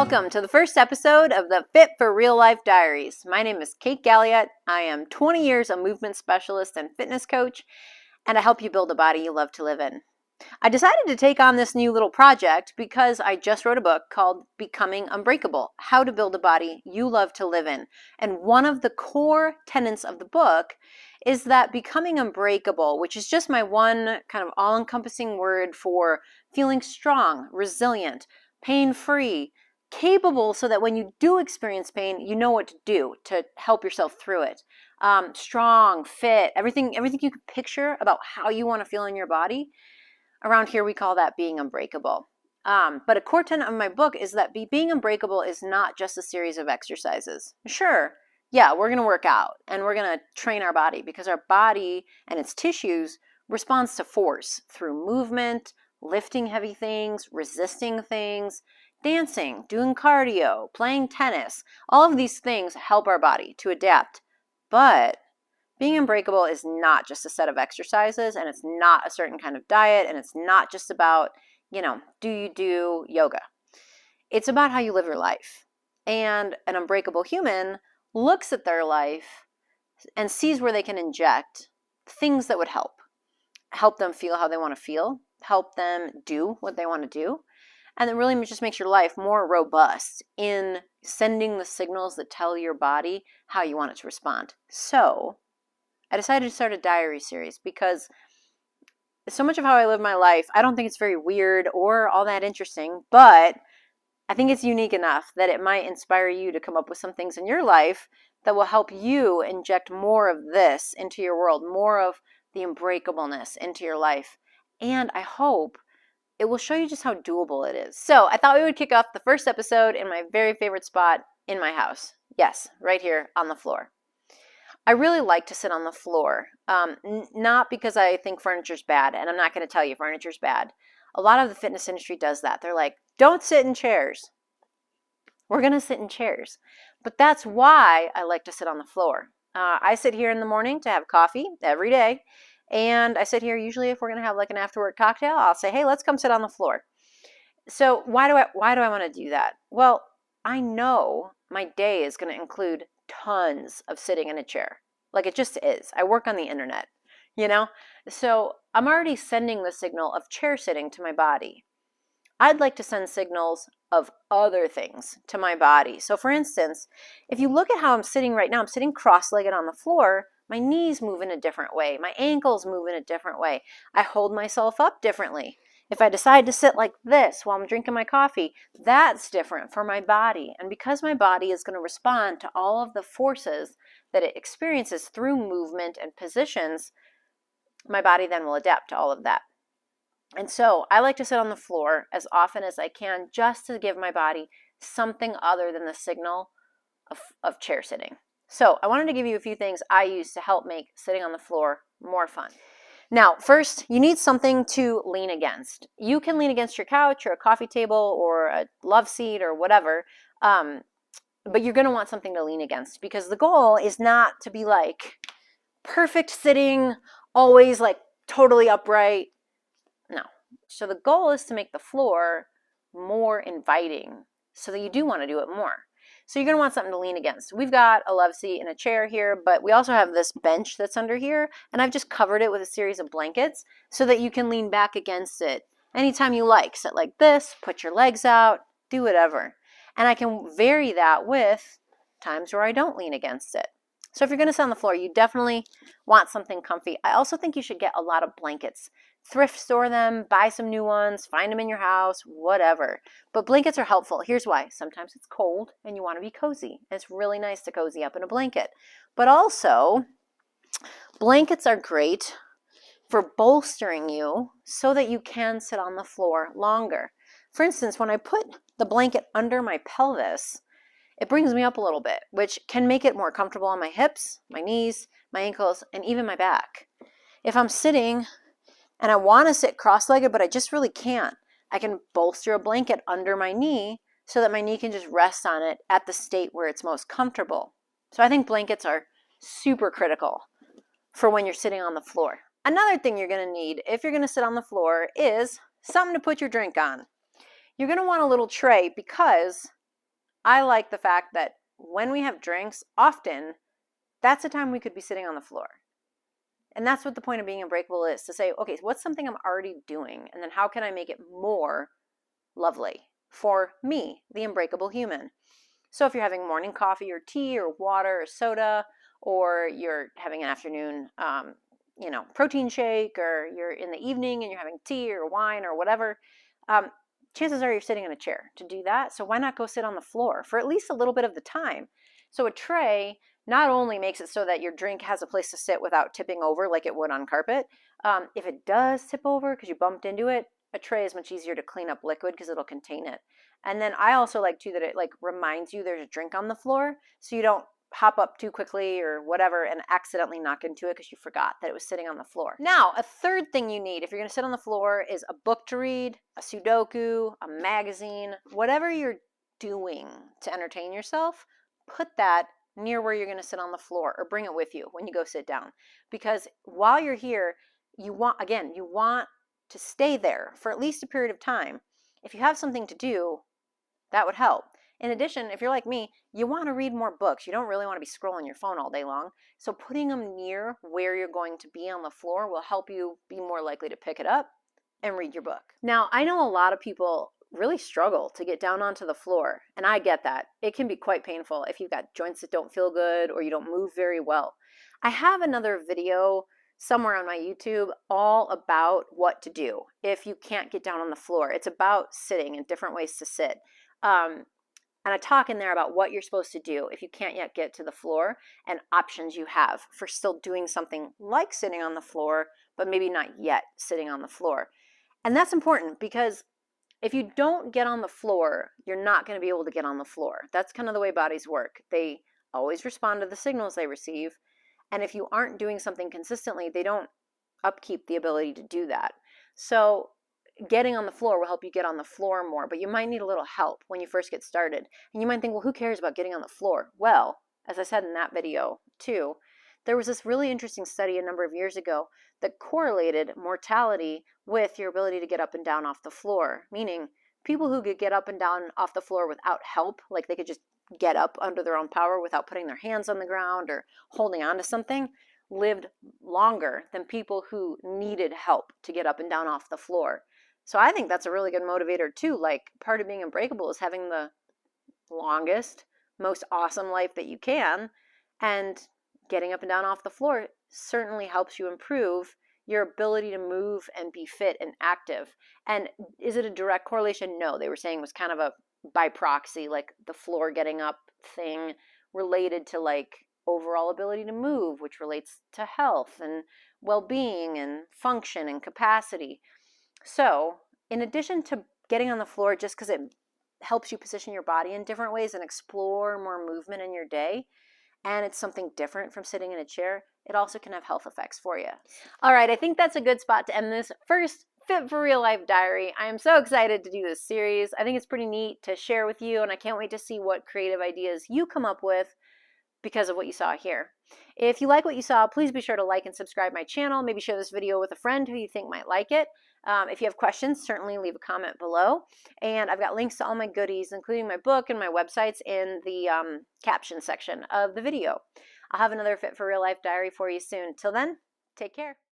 Welcome to the first episode of the Fit for Real Life Diaries. My name is Kate Galliot. I am 20 years a movement specialist and fitness coach, and I help you build a body you love to live in. I decided to take on this new little project because I just wrote a book called Becoming Unbreakable, How to Build a Body You Love to Live In. And one of the core tenets of the book is that becoming unbreakable, which is just my one kind of all-encompassing word for feeling strong, resilient, pain-free, capable so that when you do experience pain, you know what to do to help yourself through it. Strong, fit, everything you can picture about how you want to feel in your body. Around here, we call that being unbreakable. But a core tenet of my book is that being unbreakable is not just a series of exercises. Sure, yeah, we're going to work out and we're going to train our body because our body and its tissues responds to force through movement, lifting heavy things, resisting things, dancing, doing cardio, playing tennis. All of these things help our body to adapt. But being unbreakable is not just a set of exercises, and it's not a certain kind of diet, and it's not just about, do you do yoga? It's about how you live your life. And an unbreakable human looks at their life and sees where they can inject things that would help them feel how they want to feel, help them do what they want to do. And it really just makes your life more robust in sending the signals that tell your body how you want it to respond. So I decided to start a diary series because so much of how I live my life, I don't think it's very weird or all that interesting, but I think it's unique enough that it might inspire you to come up with some things in your life that will help you inject more of this into your world, more of the unbreakableness into your life. And I hope it will show you just how doable it is. So I thought we would kick off the first episode in my very favorite spot in my house. Yes, right here on the floor. I really like to sit on the floor, not because I think furniture's bad, and I'm not going to tell you furniture's bad. A lot of the fitness industry does that. They're like, don't sit in chairs. We're going to sit in chairs. But that's why I like to sit on the floor. I sit here in the morning to have coffee every day. And I sit here usually if we're going to have like an after-work cocktail, I'll say, hey, let's come sit on the floor. So why do I want to do that? Well, I know my day is going to include tons of sitting in a chair. Like it just is. I work on the internet, So I'm already sending the signal of chair sitting to my body. I'd like to send signals of other things to my body. So for instance, if you look at how I'm sitting right now, I'm sitting cross-legged on the floor. My knees move in a different way. My ankles move in a different way. I hold myself up differently. If I decide to sit like this while I'm drinking my coffee, that's different for my body. And because my body is going to respond to all of the forces that it experiences through movement and positions, my body then will adapt to all of that. And so I like to sit on the floor as often as I can just to give my body something other than the signal of chair sitting. So I wanted to give you a few things I use to help make sitting on the floor more fun. Now, first, you need something to lean against. You can lean against your couch or a coffee table or a love seat or whatever, but you're going to want something to lean against because the goal is not to be like perfect sitting, always like totally upright. No. So the goal is to make the floor more inviting so that you do want to do it more. So you're going to want something to lean against. We've got a love seat and a chair here, but we also have this bench that's under here, and I've just covered it with a series of blankets so that you can lean back against it anytime you like. Sit like this, put your legs out, do whatever. And I can vary that with times where I don't lean against it. So if you're going to sit on the floor, you definitely want something comfy. I also think you should get a lot of blankets. Thrift store them, buy some new ones, find them in your house, whatever. But blankets are helpful. Here's why. Sometimes it's cold and you want to be cozy. It's really nice to cozy up in a blanket. But also, blankets are great for bolstering you so that you can sit on the floor longer. For instance, when I put the blanket under my pelvis, it brings me up a little bit, which can make it more comfortable on my hips, my knees, my ankles, and even my back. If I'm sitting and I want to sit cross-legged, but I just really can't, I can bolster a blanket under my knee so that my knee can just rest on it at the state where it's most comfortable. So I think blankets are super critical for when you're sitting on the floor. Another thing you're going to need if you're going to sit on the floor is something to put your drink on. You're going to want a little tray because I like the fact that when we have drinks, often that's the time we could be sitting on the floor. And that's what the point of being unbreakable is, to say, okay, what's something I'm already doing? And then how can I make it more lovely for me, the unbreakable human? So if you're having morning coffee or tea or water or soda, or you're having an afternoon, protein shake, or you're in the evening and you're having tea or wine or whatever, um, chances are you're sitting in a chair to do that. So why not go sit on the floor for at least a little bit of the time? So a tray not only makes it so that your drink has a place to sit without tipping over like it would on carpet. If it does tip over because you bumped into it, a tray is much easier to clean up liquid because it'll contain it. And then I also like too that it like reminds you there's a drink on the floor, so you don't hop up too quickly or whatever and accidentally knock into it because you forgot that it was sitting on the floor. Now, a third thing you need if you're going to sit on the floor is a book to read, a Sudoku, a magazine, whatever you're doing to entertain yourself, put that near where you're going to sit on the floor, or bring it with you when you go sit down. Because while you're here, you want to stay there for at least a period of time. If you have something to do, that would help. In addition, if you're like me, you want to read more books. You don't really want to be scrolling your phone all day long. So putting them near where you're going to be on the floor will help you be more likely to pick it up and read your book. Now, I know a lot of people really struggle to get down onto the floor, and I get that. It can be quite painful if you've got joints that don't feel good or you don't move very well. I have another video somewhere on my YouTube all about what to do if you can't get down on the floor. It's about sitting and different ways to sit. And I talk in there about what you're supposed to do if you can't yet get to the floor, and options you have for still doing something like sitting on the floor, but maybe not yet sitting on the floor. And that's important because if you don't get on the floor, you're not going to be able to get on the floor. That's kind of the way bodies work. They always respond to the signals they receive. And if you aren't doing something consistently, they don't upkeep the ability to do that. So getting on the floor will help you get on the floor more, but you might need a little help when you first get started. And you might think, well, who cares about getting on the floor? Well, as I said in that video too, there was this really interesting study a number of years ago that correlated mortality with your ability to get up and down off the floor, meaning people who could get up and down off the floor without help, like they could just get up under their own power without putting their hands on the ground or holding on to something, lived longer than people who needed help to get up and down off the floor. So I think that's a really good motivator too. Like, part of being unbreakable is having the longest, most awesome life that you can, and getting up and down off the floor certainly helps you improve your ability to move and be fit and active. And is it a direct correlation? No, they were saying it was kind of a by proxy, like the floor getting up thing related to like overall ability to move, which relates to health and well-being and function and capacity. So in addition to getting on the floor just because it helps you position your body in different ways and explore more movement in your day, and it's something different from sitting in a chair, it also can have health effects for you. All right, I think that's a good spot to end this first Fit for Real Life diary. I am so excited to do this series. I think it's pretty neat to share with you, and I can't wait to see what creative ideas you come up with because of what you saw here. If you like what you saw, please be sure to like and subscribe my channel. Maybe share this video with a friend who you think might like it. If you have questions, certainly leave a comment below. And I've got links to all my goodies, including my book and my websites, in the caption section of the video. I'll have another Fit for Real Life diary for you soon. Till then, take care.